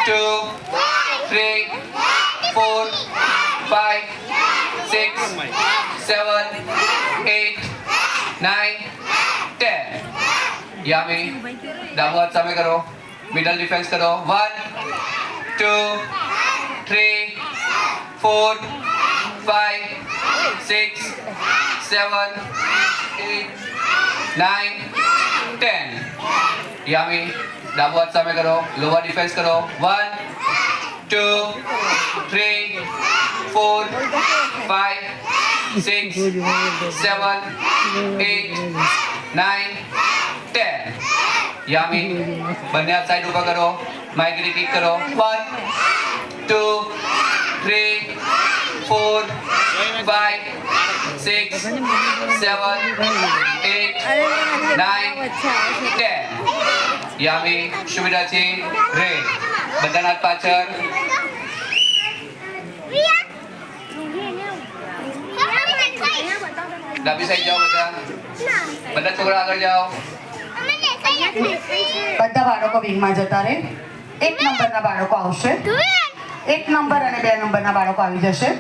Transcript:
2 3 4 5 6 7 8 9 10 યામી ડાબો હાથ સામે કરો મિડલ ડિફેન્સ કરો 1 2 3 4 5 6 7 8 9 10 યામી ડાબો હાથ સામે કરો લોઅર ડિફેન્સ કરો 1 2 3 4 5 6 7 8 9 10 યામી બંને હાથ સાઈડ ઊભા કરો માઇગ્રી કિક કરો 1 2 3 4 5 6 7 8 9 10 યામી સુવિધાથી રે બધાના હાથ પાછળ ડાબી સાઈડ જાઓ બધા છોકરા આગળ જાઓ બધા બાળકો વિંગમાં જતા રહે 1 નંબરના બાળકો આવશે 1 નંબર અને 2 નંબરના બાળકો આવી જશે